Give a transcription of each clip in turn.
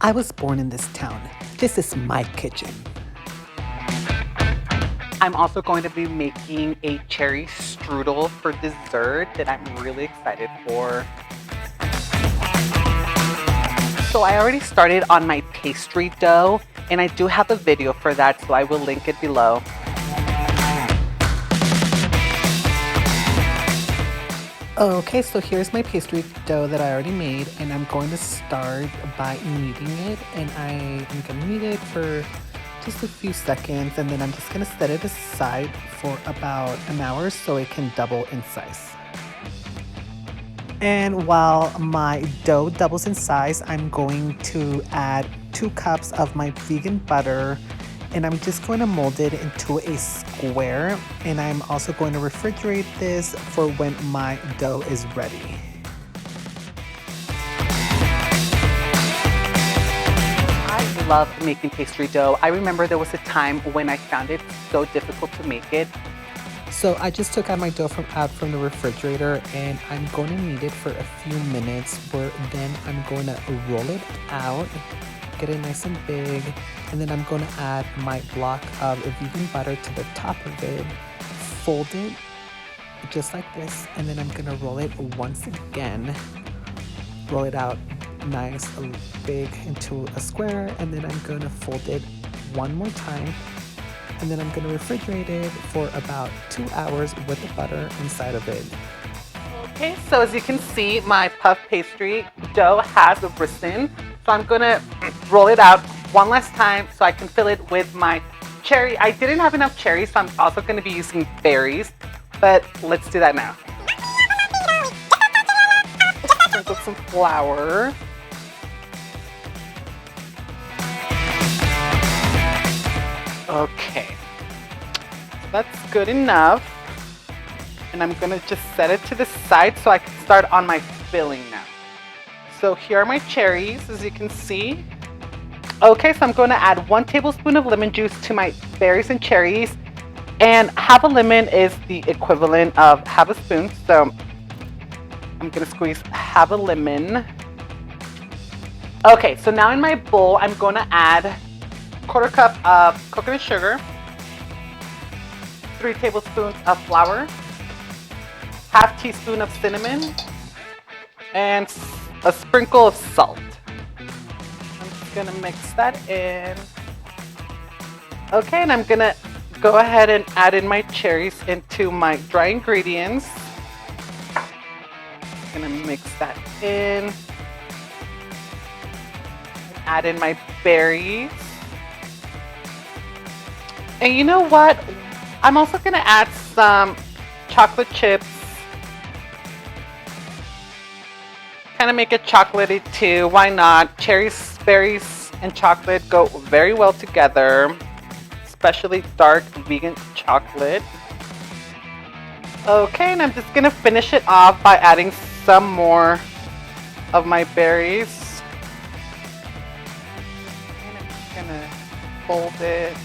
I was born in this town. This is my kitchen. I'm also going to be making a cherry strudel for dessert that I'm really excited for. So I already started on my pastry dough, and I do have a video for that, so I will link it below. Okay, so here's my pastry dough that I already made, and I'm going to start by kneading it, and I am going to knead it for just a few seconds, and then I'm just going to set it aside for about an hour so it can double in size. And while my dough doubles in size, I'm going to add 2 cups of my vegan butter, and I'm just going to mold it into a square, and I'm also going to refrigerate this for when my dough is ready. I love making pastry dough. I remember there was a time when I found it so difficult to make it. So I just took out my dough out from the refrigerator, and I'm going to knead it for a few minutes, then I'm going to roll it out, get it nice and big, and then I'm going to add my block of vegan butter to the top of it, fold it just like this, and then I'm going to roll it once again, roll it out nice big into a square, and then I'm going to fold it one more time, and then I'm going to refrigerate it for about 2 hours with the butter inside of it. Okay, so as you can see, my puff pastry dough has risen. So I'm going to roll it out one last time so I can fill it with my cherry. I didn't have enough cherries, so I'm also going to be using berries, but let's do that now. Sprinkle some flour. Okay, that's good enough. And I'm gonna just set it to the side so I can start on my filling now. So here are my cherries, as you can see. Okay, so I'm gonna add 1 tablespoon of lemon juice to my berries and cherries. And half a lemon is the equivalent of half a spoon. So I'm gonna squeeze half a lemon. Okay, so now in my bowl, I'm gonna add 1/4 cup of coconut sugar, 3 tablespoons of flour, half teaspoon of cinnamon, and a sprinkle of salt. I'm just gonna mix that in. Okay, and I'm gonna go ahead and add in my cherries into my dry ingredients. Gonna mix that in. Add in my berries. And you know what? I'm also gonna add some chocolate chips. Kind of make it chocolatey too. Why not? Cherries, berries, and chocolate go very well together, especially dark vegan chocolate. Okay, and I'm just gonna finish it off by adding some more of my berries. And I'm just gonna fold it.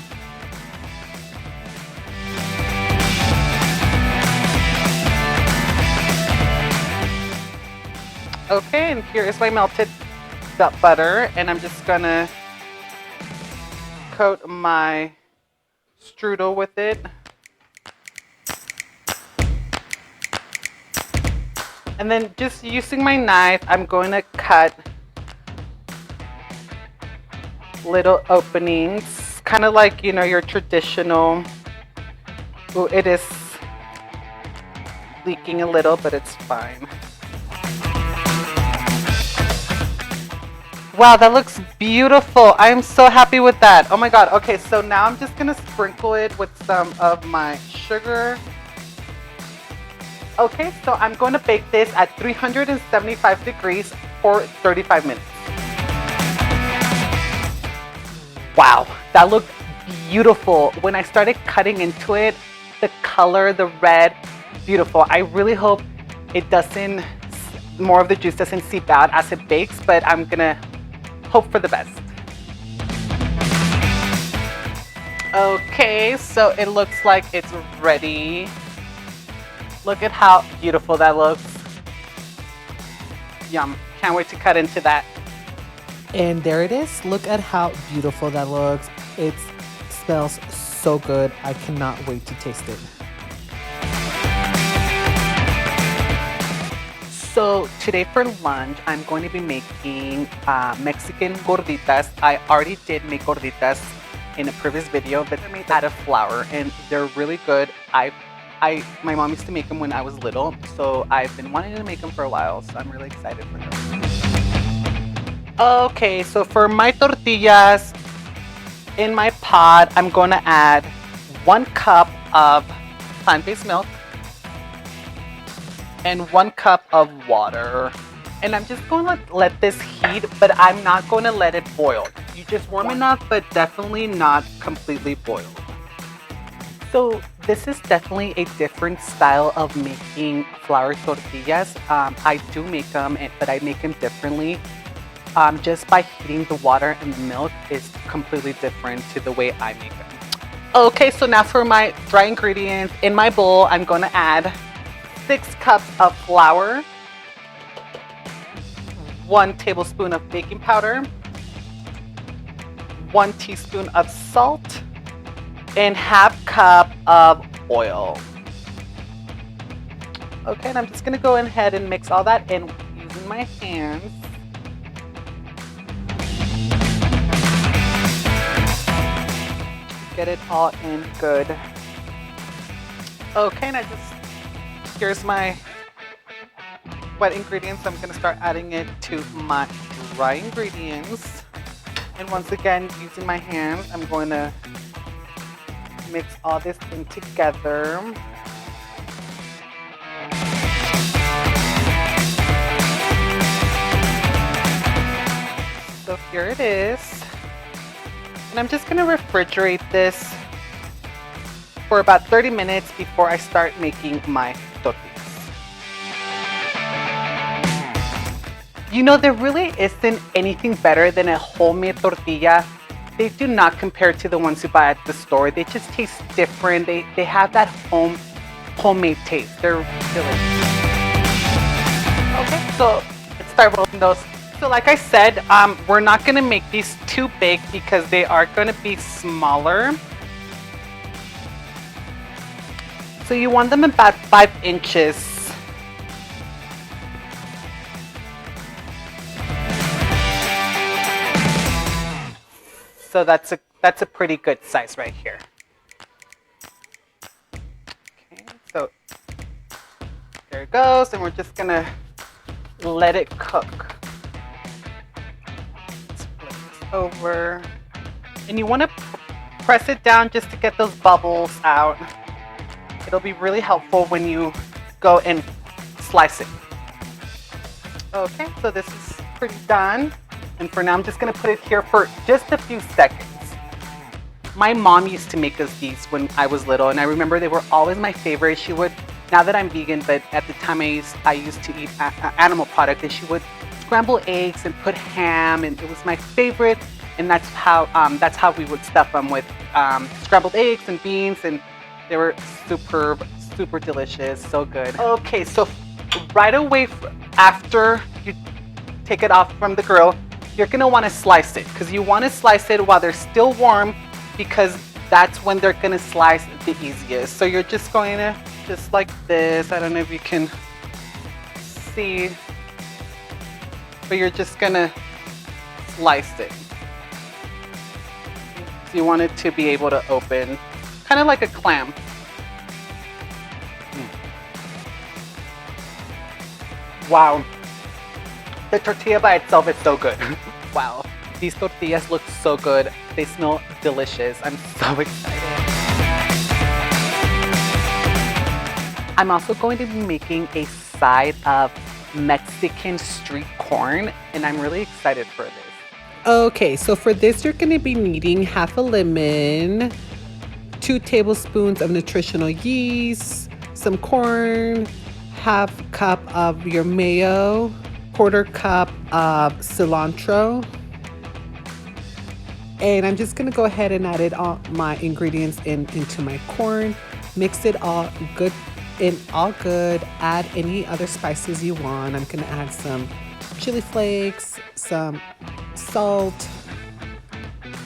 Okay, and here is my melted butter, and I'm just gonna coat my strudel with it. And then just using my knife, I'm going to cut little openings, kind of like, you know, your traditional. Ooh, it is leaking a little, but it's fine. Wow, that looks beautiful. I am so happy with that. Oh my God. Okay, so now I'm just gonna sprinkle it with some of my sugar. Okay, so I'm going to bake this at 375 degrees for 35 minutes. Wow, that looked beautiful. When I started cutting into it, the color, the red, beautiful. I really hope it doesn't, more of the juice doesn't seep out as it bakes, but I'm gonna hope for the best. Okay, so it looks like it's ready. Look at how beautiful that looks. Yum, can't wait to cut into that. And there it is. Look at how beautiful that looks. It smells so good. I cannot wait to taste it. So today for lunch, I'm going to be making Mexican gorditas. I already did make gorditas in a previous video, but they're made out of flour and they're really good. My mom used to make them when I was little, so I've been wanting to make them for a while, so I'm really excited for them. Okay, so for my tortillas, in my pot, I'm going to add 1 cup of plant-based milk and 1 cup of water. And I'm just going to let this heat, but I'm not going to let it boil. You just warm enough, but definitely not completely boiled. So this is definitely a different style of making flour tortillas. I do make them, but I make them differently. Just by heating the water and the milk is completely different to the way I make them. Okay, so now for my dry ingredients. In my bowl, I'm going to add 6 cups of flour, 1 tablespoon of baking powder, 1 teaspoon of salt, and ½ cup of oil. Okay, and I'm just gonna go ahead and mix all that in using my hands. Get it all in good. Okay, and here's my wet ingredients. I'm gonna start adding it to my dry ingredients. And once again, using my hands, I'm going to mix all this in together. So here it is. And I'm just going to refrigerate this for about 30 minutes before I start making my tortillas. You know, there really isn't anything better than a homemade tortilla. They do not compare to the ones you buy at the store. They just taste different. They have that homemade taste. They're delicious. Okay, so let's start rolling those. So like I said, we're not gonna make these too big because they are gonna be smaller. So you want them about 5 inches. So that's a pretty good size right here. Okay, so there it goes, and we're just gonna let it cook. Let's flip this over, and you want to press it down just to get those bubbles out. It'll be really helpful when you go and slice it. Okay, so this is pretty done. And for now, I'm just gonna put it here for just a few seconds. My mom used to make us these when I was little, and I remember they were always my favorite. She would, now that I'm vegan, but at the time I used to eat animal product, and she would scramble eggs and put ham, and it was my favorite. And that's how we would stuff them with scrambled eggs and beans, and they were superb, super delicious, so good. Okay, so right away after you take it off from the grill, you're gonna wanna slice it, because you wanna slice it while they're still warm, because that's when they're gonna slice the easiest. So you're just going to, just like this, I don't know if you can see, but you're just gonna slice it. So you want it to be able to open, kind of like a clam. Wow. The tortilla by itself is so good. Wow, these tortillas look so good. They smell delicious. I'm so excited. I'm also going to be making a side of Mexican street corn, and I'm really excited for this. Okay, so for this, you're going to be needing ½ a lemon, 2 tablespoons of nutritional yeast, some corn, ½ cup of your mayo, ¼ cup of cilantro, and I'm just gonna go ahead and add all my ingredients into my corn, mix it all good. Add any other spices you want. I'm gonna add some chili flakes, some salt.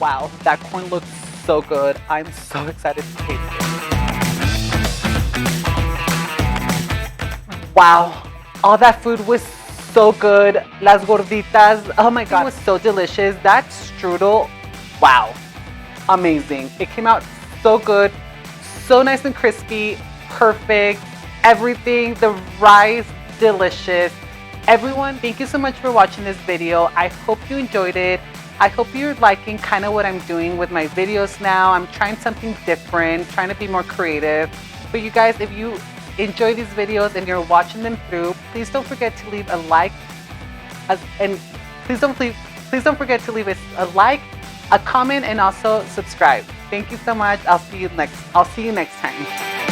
Wow, that corn looks so good. I'm so excited to taste it. Wow, all that food was so good. Las gorditas, oh my God, it was so delicious. That strudel, wow, amazing. It came out so good, so nice and crispy, perfect, everything, the rice, delicious. Everyone, thank you so much for watching this video. I hope you enjoyed it. I hope you're liking kind of what I'm doing with my videos now. I'm trying something different, trying to be more creative. But you guys, if you enjoy these videos and you're watching them through, please don't forget to leave a like, and please don't forget to leave a like, a comment, and also subscribe. Thank you so much. I'll see you next time.